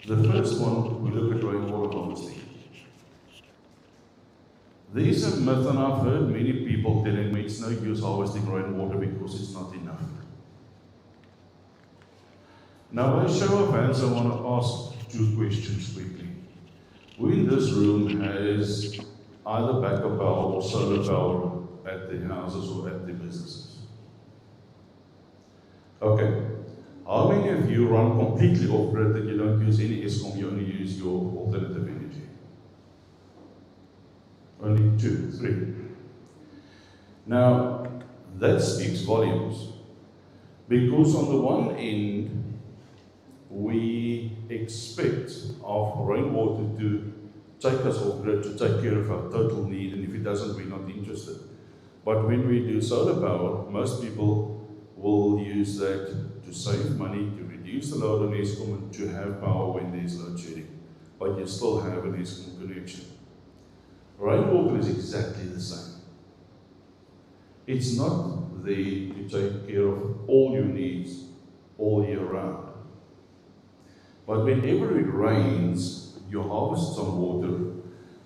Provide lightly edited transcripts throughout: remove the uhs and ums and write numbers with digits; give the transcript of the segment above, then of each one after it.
The first one, we look at rainwater harvesting. There is a myth, and I've heard many people telling me it's no use harvesting rainwater because it's not enough. Now, by show of hands, I want to ask two questions quickly. Who in this room has either backup power or solar power at their houses or at their businesses? Okay. How many of you run completely off-grid that you don't use any Eskom, you only use your alternative energy? Only 2, 3. Now, that speaks volumes. Because on the one end, we expect of rainwater to take us off-grid, to take care of our total need, and if it doesn't, we're not interested. But when we do solar power, most people will use that to save money, to reduce the load on Eskom, and to have power when there's load shedding. But you still have an Eskom connection. Rainwater is exactly the same. It's not there to take care of all your needs all year round. But whenever it rains, you harvest some water,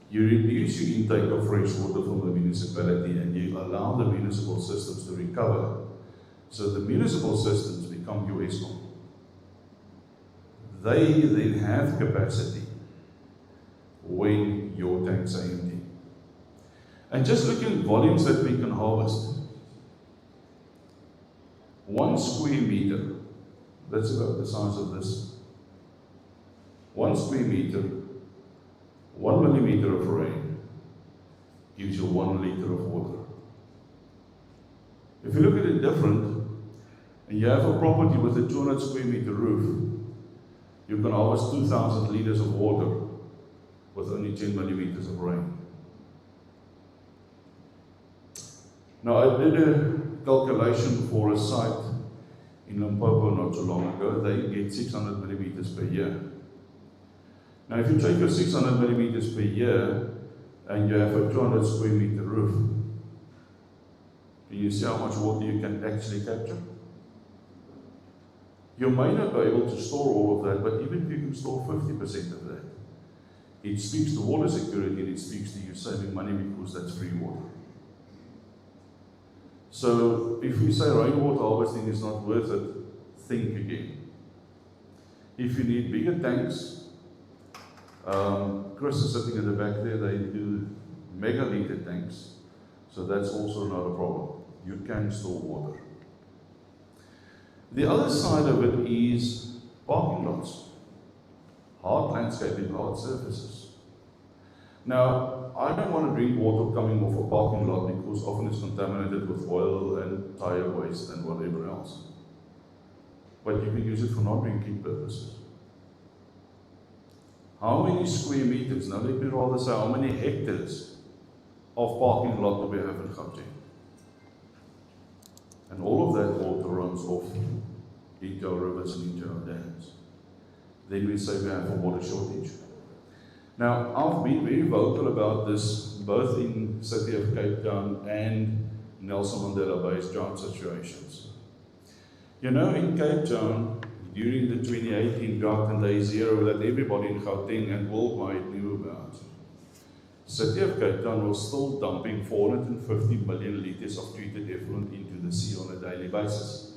you reduce your intake of fresh water from the municipality, and you allow the municipal systems to recover. So the municipal systems become your Eskom. They then have capacity when your tanks are empty. And just look at volumes that we can harvest. 1 square meter, that's about the size of this. 1 square meter, 1 millimeter of rain gives you 1 liter of water. If you look at it different, and you have a property with a 200 square meter roof, you can harvest 2,000 liters of water with only 10 millimeters of rain. Now, I did a calculation for a site in Limpopo not so long ago. They get 600 millimeters per year. Now, if you take your 600 millimeters per year and you have a 200 square meter roof, can you see how much water you can actually capture? You may not be able to store all of that, but even if you can store 50% of that, it speaks to water security and it speaks to you saving money because that's free water. So if we say rainwater harvesting is not worth it, think again. If you need bigger tanks, Chris is sitting in the back there, they do megaliter tanks, so that's also not a problem. You can store water. The other side of it is parking lots, hard landscaping, hard surfaces. Now, I don't want to drink water coming off a parking lot because often it's contaminated with oil and tire waste and whatever else. But you can use it for non-drinking purposes. How many square meters, now let me rather say how many hectares of parking lot do we have in Gauteng? And all of that water runs off into our rivers and into our dams. Then we say we have a water shortage. Now, I've been very vocal about this, both in the city of Cape Town and Nelson Mandela Bay's drought situations. You know, in Cape Town, during the 2018 drought and day zero that everybody in Gauteng and worldwide knew about, the city of Cape Town was still dumping 450 million litres of treated effluent into the sea on a daily basis.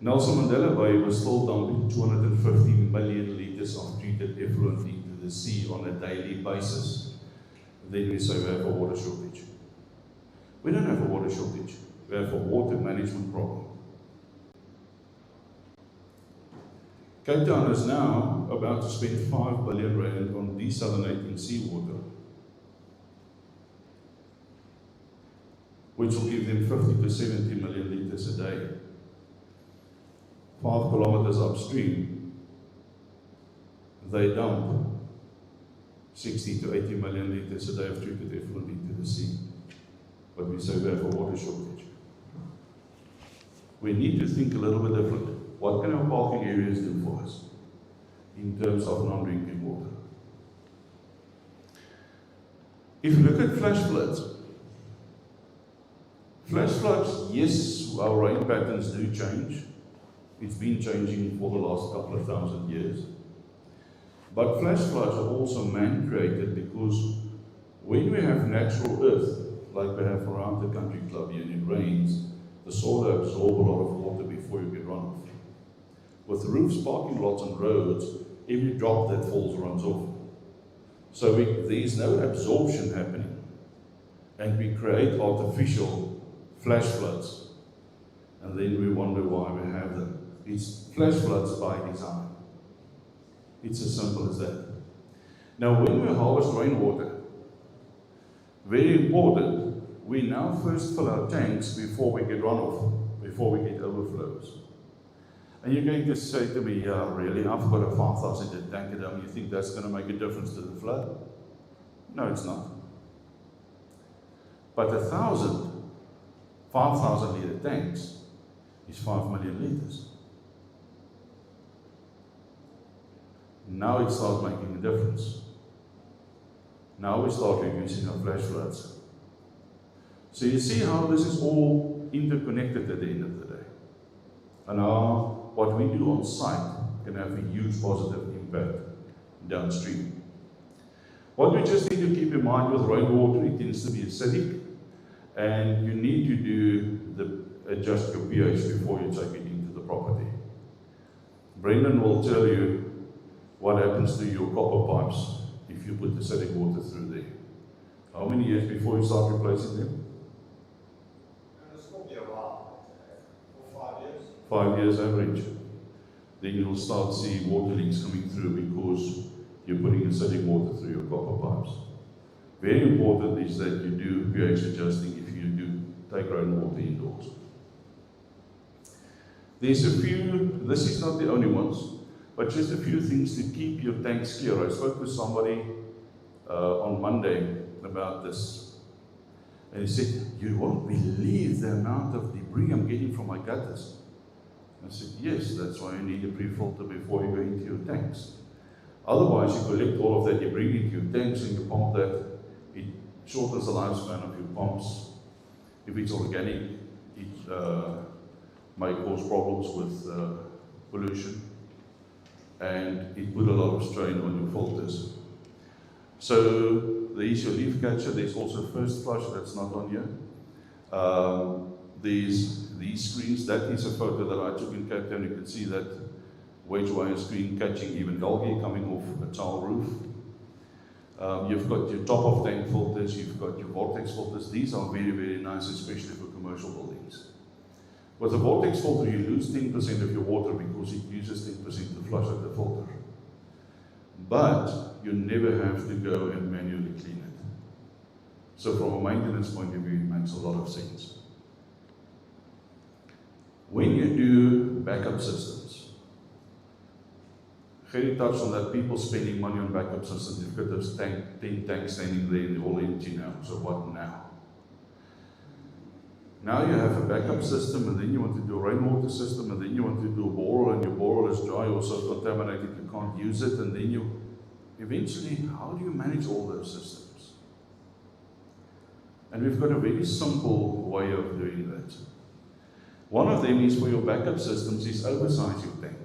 Nelson Mandela Bay was still dumping 250 million litres of treated effluent into the sea on a daily basis. Then we say we have a water shortage. We don't have a water shortage. We have a water management problem. Cape Town is now about to spend 5 billion rand on desalinating seawater, which will give them 50 to 70 million litres a day. 5 kilometers upstream, they dump 60 to 80 million litres a day of treated effluent into the sea. But we say we have a water shortage. We need to think a little bit different. What can our parking areas do for us in terms of non-drinking water? If you look at flash floods, yes, our rain patterns do change. It's been changing for the last couple of thousand years. But flash floods are also man-created because when we have natural earth, like we have around the country club here, and it rains, the soil absorbs a lot of water before you get runoff. With roofs, parking lots, and roads, every drop that falls runs off. So there is no absorption happening, and we create artificial flash floods, and then we wonder why we have them. It's flash floods by design. It's as simple as that. Now, when we harvest rainwater, very important, we now first fill our tanks before we get runoff, before we get overflows. And you're going to say to me, yeah, really, I've got a 5,000 litre tank at home, you think that's going to make a difference to the flood? No, it's not. But 5,000 litre tanks is 5 million litres. Now it starts making a difference. Now we start reducing our flash floods. So you see how this is all interconnected at the end of the day. And how what we do on site can have a huge positive impact downstream. What we just need to keep in mind with rainwater, it tends to be acidic, and you need to adjust your pH before you take it into the property. Brendan will tell you what happens to your copper pipes if you put acidic water through there. How many years before you start replacing them? It's going to be a while, for 5 years. 5 years average. Then you'll start seeing water leaks coming through because you're putting acidic water through your copper pipes. Very important is that you do pH adjusting if you do take rainwater indoors. There's a few, this is not the only ones, but just a few things to keep your tanks clear. I spoke with somebody on Monday about this, and he said, you won't believe the amount of debris I'm getting from my gutters. I said, yes, that's why you need a pre-filter before you go into your tanks. Otherwise, you collect all of that debris into your tanks and you pump that. It shortens the lifespan of your pumps. If it's organic, it may cause problems with pollution, and it put a lot of strain on your filters. So there's your leaf catcher. There's also first flush, that's not on here. There's these screens. That is a photo that I took in Cape Town. You can see that wedge wire screen catching even algae coming off a tile roof. You've got your top of tank filters, you've got your vortex filters. These are very, very nice, especially for commercial buildings. With a vortex filter, you lose 10% of your water because it uses 10% to flush out the filter. But you never have to go and manually clean it. So from a maintenance point of view, it makes a lot of sense. When you do backup systems, Gerry touched on that, people spending money on backup systems. You've got those 10 tanks standing there and they're all empty now. So what now? Now you have a backup system, and then you want to do a rainwater system, and then you want to do a borehole, and your borehole is dry or so contaminated you can't use it, and then you eventually, how do you manage all those systems? And we've got a very simple way of doing that. One of them is for your backup systems is oversize your tank.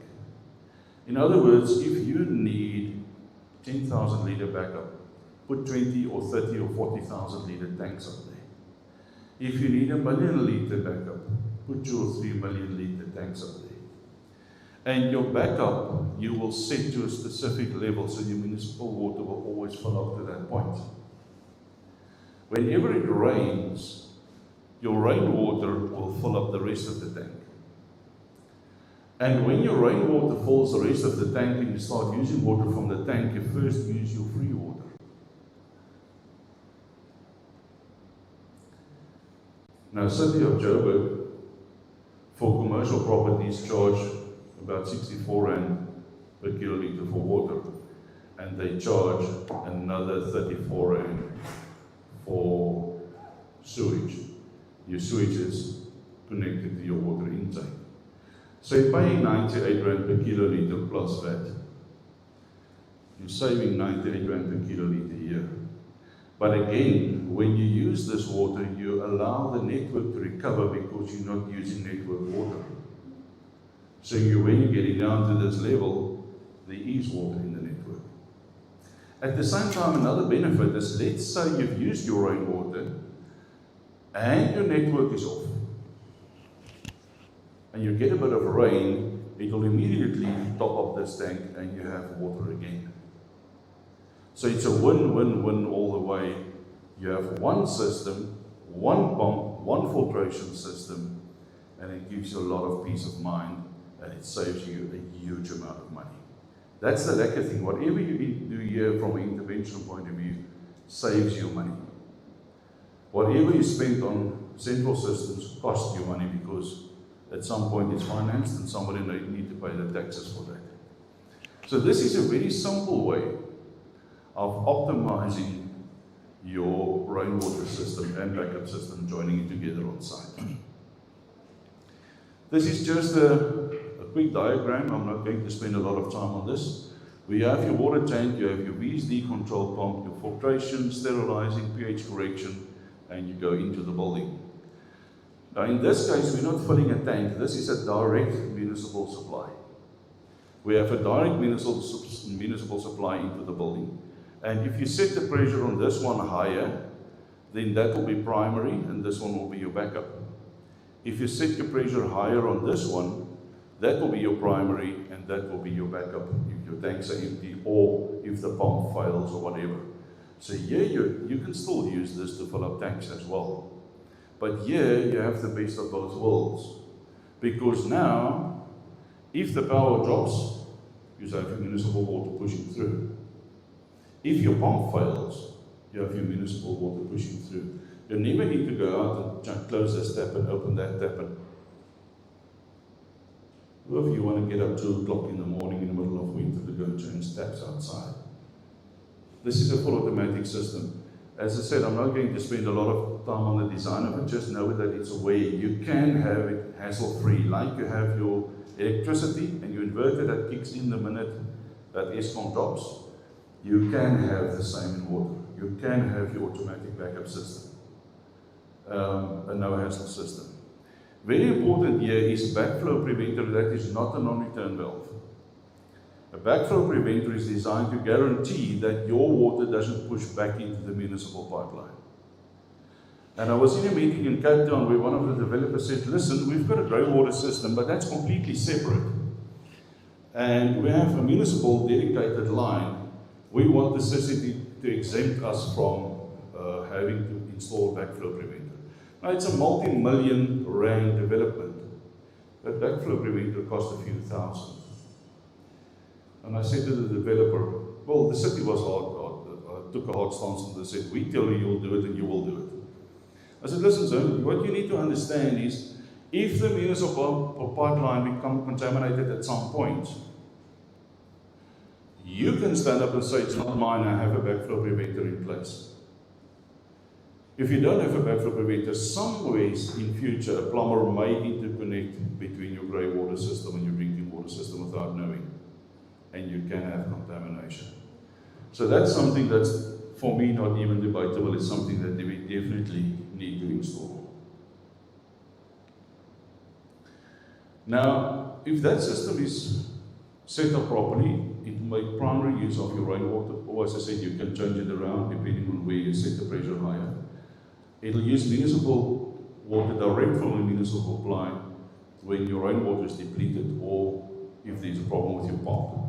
In other words, if you need 10,000 litre backup, put 20 or 30 or 40,000 litre tanks up there. If you need 1 million litre backup, put 2 or 3 million litre tanks up there. And your backup, you will set to a specific level, so your municipal water will always fill up to that point. Whenever it rains, your rainwater will fill up the rest of the tank. And when your rainwater fills the rest of the tank and you start using water from the tank, you first use your free water. Now, City of Joburg, for commercial properties, charge about 64 Rand per kilolitre for water, and they charge another 34 Rand for sewage. Your sewage is connected to your water intake. So you're paying 98 Rand per kilolitre plus VAT. You're saving 98 Rand per kilolitre a year. But again, when you use this water, you allow the network to recover because you're not using network water. So when you're getting down to this level, there is water in the network. At the same time, another benefit is, let's say you've used your rainwater and your network is off, and you get a bit of rain, it will immediately top up this tank and you have water again. So it's a win-win-win all the way. You have one system, one pump, one filtration system, and it gives you a lot of peace of mind, and it saves you a huge amount of money. That's the lekker thing. Whatever you do here from an intervention point of view saves you money. Whatever you spend on central systems costs you money, because at some point it's financed and somebody need to pay the taxes for that. So this is a very simple way of optimizing your rainwater system and backup system, joining it together on site. This is just a quick diagram. I'm not going to spend a lot of time on this. We have your water tank, you have your VSD control pump, your filtration, sterilizing, pH correction, and you go into the building. Now in this case, we're not filling a tank. This is a direct municipal supply. We have a direct municipal supply into the building. And if you set the pressure on this one higher, then that will be primary and this one will be your backup. If you set your pressure higher on this one, that will be your primary and that will be your backup if your tanks are empty or if the pump fails or whatever. So here you can still use this to fill up tanks as well. But here you have the best of both worlds. Because now, if the power drops, you have your municipal water pushing through. If your pump fails, you have your municipal water pushing through. You never need to go out and close this tap and open that tap. And whoever you want to get up 2 o'clock in the morning in the middle of winter to go and change taps outside. This is a full automatic system. As I said, I'm not going to spend a lot of time on the design of it, just know that it's a way you can have it hassle-free, like you have your electricity and your inverter that kicks in the minute that Eskom drops. You can have the same in water. You can have your automatic backup system, a no-hassle system. Very important here is backflow preventer that is not a non-return valve. A backflow preventer is designed to guarantee that your water doesn't push back into the municipal pipeline. And I was in a meeting in Cape Town where one of the developers said, listen, we've got a grey water system, but that's completely separate. And we have a municipal dedicated line. We want the city to exempt us from having to install a backflow preventer. Now, it's a multi-million rand development. That backflow preventer cost a few thousand. And I said to the developer, well, the city was hard, took a hard stance and they said, we tell you you'll do it and you will do it. I said, listen, sir, what you need to understand is, if the municipal pipeline becomes contaminated at some point, you can stand up and say, it's not mine, I have a backflow preventer in place. If you don't have a backflow preventer, some ways in future, a plumber may interconnect between your grey water system and your drinking water system without knowing. And you can have contamination. So that's something that's, for me, not even debatable. It's something that we definitely need to install. Now, if that system is set up properly, it will make primary use of your rainwater, or as I said, you can change it around depending on where you set the pressure higher. It'll use municipal water direct from the municipal supply when your rainwater is depleted or if there's a problem with your pump.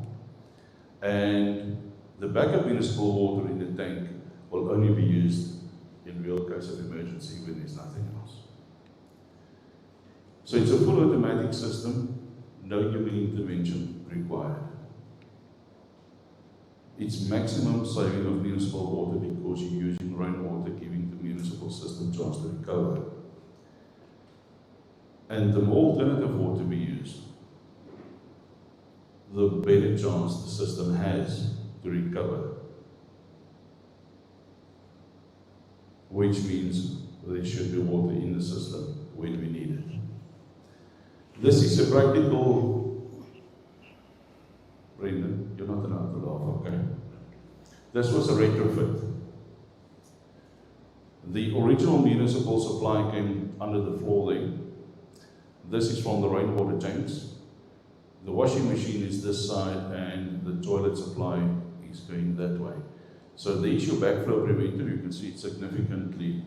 And the backup municipal water in the tank will only be used in real case of emergency when there's nothing else. So it's a full automatic system, no human intervention required. It's maximum saving of municipal water because you're using rainwater, giving the municipal system chance to recover. And the more alternative water we use, the better chance the system has to recover. Which means there should be water in the system when we need it. This is a practical, Brendan, you're not allowed to laugh, okay? This was a retrofit. The original municipal supply came under the floor there. This is from the rainwater tanks. The washing machine is this side and the toilet supply is going that way. So the issue backflow preventer, you can see it's significantly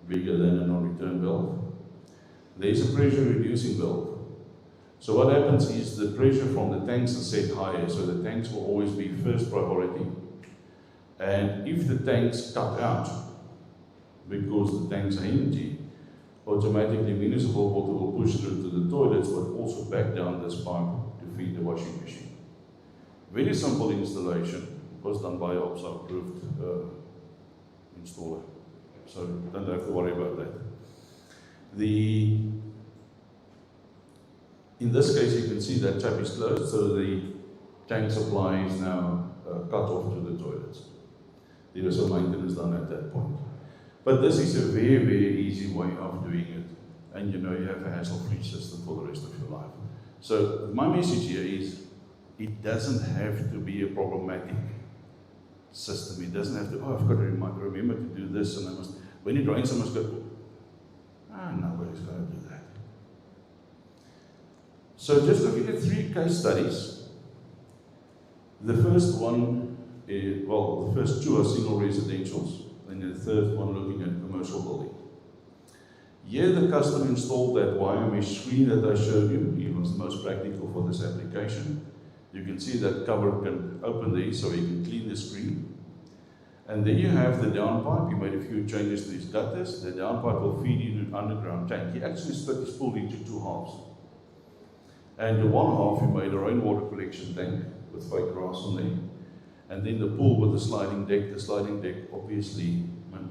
bigger than a non-return valve. There is a pressure reducing valve. So what happens is the pressure from the tanks is set higher, so the tanks will always be first priority. And if the tanks cut out, because the tanks are empty, automatically municipal water will push through to the toilets, but also back down this pipe to feed the washing machine. Very simple installation. It was done by an OPSA-approved installer, so don't have to worry about that. In this case, you can see that tap is closed, so the tank supply is now cut off to the toilets. There was some maintenance done at that point. But this is a very, very easy way of doing it, and you know you have a hassle-free system for the rest of your life. So my message here is, it doesn't have to be a problematic system. It doesn't have to, oh, I've got to remember to do this, and I must, when it rains, I must go, nobody's going to do that. So just looking at 3 case studies. The first one, the first 2 are single residentials, and the third one looking at commercial building. Here the customer installed that wire mesh screen that I showed you. It was the most practical for this application. You can see that cover can open there so you can clean the screen. And then you have the downpipe. You made a few changes to his gutters. The downpipe will feed into an underground tank. He actually split his pool into 2 halves. And the one half, you made a rainwater collection tank with fake grass on there. And then the pool with the sliding deck. The sliding deck obviously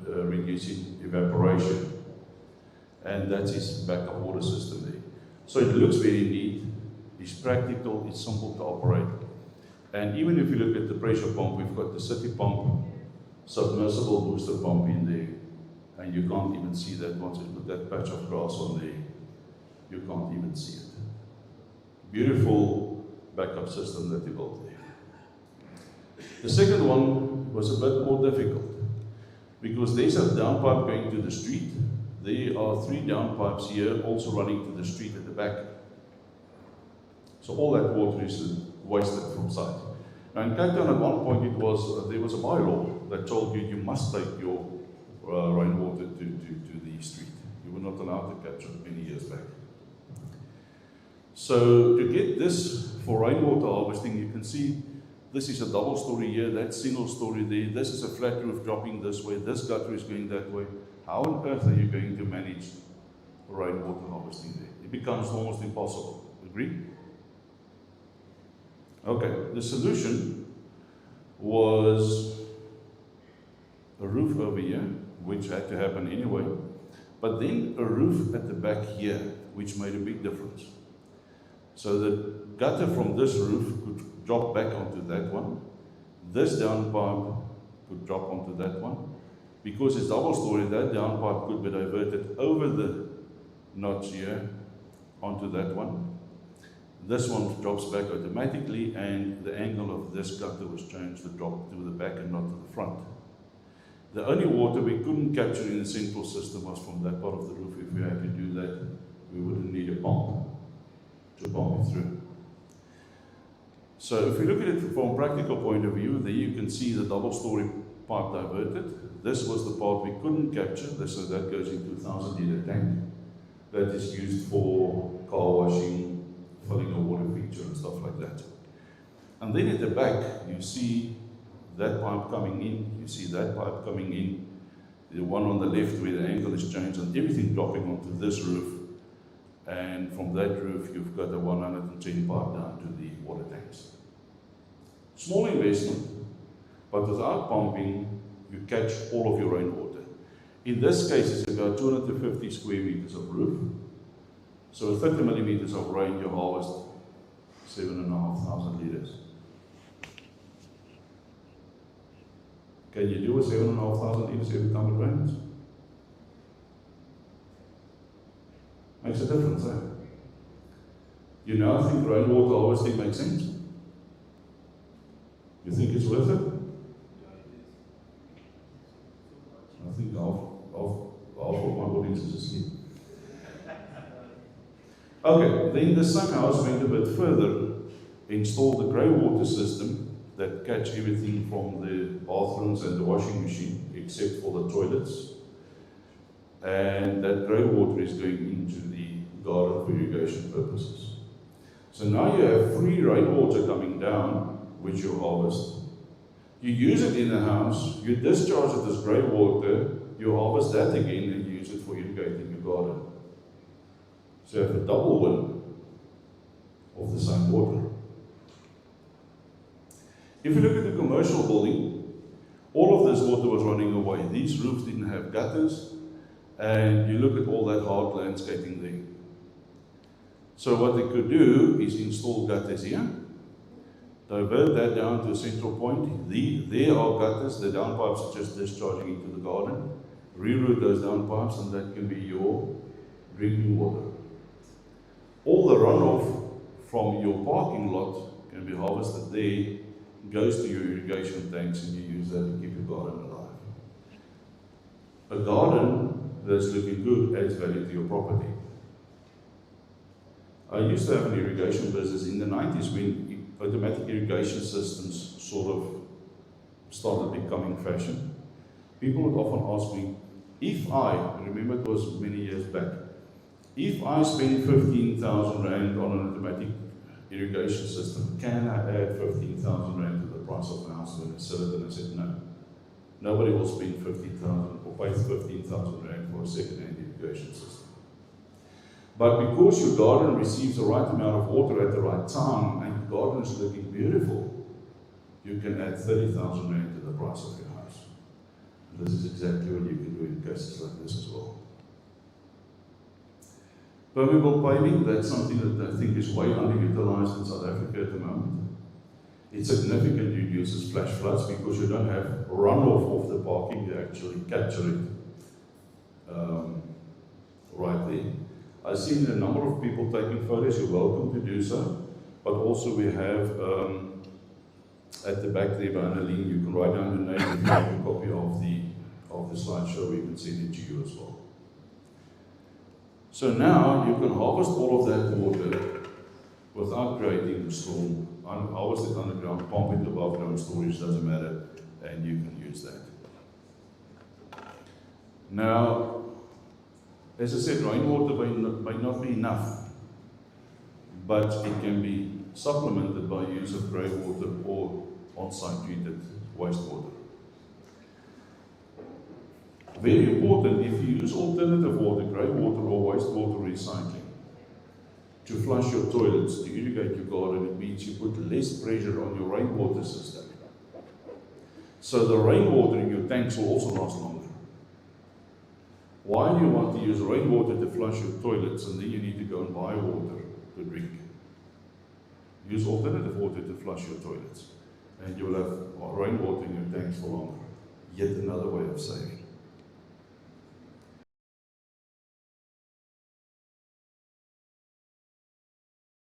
reducing evaporation. And that's his backup water system there. So it looks very neat. It's practical. It's simple to operate. And even if you look at the pressure pump, we've got the city pump, submersible booster pump in there. And you can't even see that once you put that patch of grass on there. You can't even see it. Beautiful backup system that he built there. The second one was a bit more difficult because there's a downpipe going to the street. There are 3 downpipes here also running to the street at the back. So all that water is wasted from sight. Now in Cape Town at one point there was a bylaw that told you must take your rainwater to the street. You were not allowed to capture it many years back. So to get this for rainwater harvesting, you can see this is a double story here, that's single story there, this is a flat roof dropping this way, this gutter is going that way. How on earth are you going to manage rainwater harvesting there? It becomes almost impossible. Agree? Okay, the solution was a roof over here, which had to happen anyway, but then a roof at the back here, which made a big difference. So the gutter from this roof could drop back onto that one. This downpipe could drop onto that one. Because it's double story, that downpipe could be diverted over the notch here onto that one. This one drops back automatically, and the angle of this gutter was changed to drop to the back and not to the front. The only water we couldn't capture in the central system was from that part of the roof. If we had to do that, we wouldn't need a pump to pump it through. So if we look at it from a practical point of view, there you can see the double story pipe diverted. This was the part we couldn't capture, so that goes into a 1,000-litre tank that is used for car washing, filling a water feature and stuff like that. And then at the back, you see that pipe coming in, you see that pipe coming in, the one on the left where the angle is changed, and everything dropping onto this roof. And from that roof, you've got a 110 pipe down to the water tanks. Small investment, but without pumping, you catch all of your rainwater. In this case, it's about 250 square meters of roof. So 30 millimeters of rain, you harvest 7,500 liters. Can you do a 7,500 liters every time it rains? Makes a difference, eh? You now think rainwater harvesting makes sense? You think it's worth it? I think half of my audience is asleep. Okay, then the same house went a bit further installed a grey water system that catch everything from the bathrooms and the washing machine, except for the toilets. And that grey water is going into the garden for irrigation purposes. So now you have free rainwater coming down, which you harvest. You use it in the house, you discharge it as grey water, you harvest that again and use it for irrigating your garden. So you have a double win of the same water. If you look at the commercial building, all of this water was running away. These roofs didn't have gutters, and you look at all that hard landscaping there. So what they could do is install gutters here, divert that down to a central point. There are gutters, the downpipes are just discharging into the garden. Reroute those downpipes, and that can be your drinking water. All the runoff from your parking lot can be harvested there, goes to your irrigation tanks, and you use that to keep your garden alive. A garden that's looking good adds value to your property. I used to have an irrigation business in the 90s when automatic irrigation systems sort of started becoming fashion. People would often ask me, if I remember it was many years back, if I spend 15,000 Rand on an automatic irrigation system, can I add 15,000 Rand to the price of the house when I sell it? And I said, no. Nobody will spend 15,000 or pay 15,000 Rand for a second-hand irrigation system. But because your garden receives the right amount of water at the right time and your garden is looking beautiful, you can add 30,000 Rand to the price of your house. And this is exactly what you can do in cases like this as well. Permeable paving, that's something that I think is way underutilized in South Africa at the moment. It significantly reduces flash floods because you don't have runoff of the parking, you actually capture it right there. I've seen a number of people taking photos, you're welcome to do so, but also we have at the back there behind the link, you can write down your name and make a copy of the slideshow, we can send it to you as well. So now you can harvest all of that water without creating a storm, harvest it underground, pump it above ground storage, doesn't matter, and you can use that. Now, as I said, rainwater may not be enough, but it can be supplemented by use of grey water or on-site treated wastewater. Very important, if you use alternative water, grey water or wastewater recycling, to flush your toilets, to irrigate your garden, it means you put less pressure on your rainwater system. So the rainwater in your tanks will also last longer. Why do you want to use rainwater to flush your toilets and then you need to go and buy water to drink? Use alternative water to flush your toilets and you'll have rainwater in your tanks for longer. Yet another way of saving.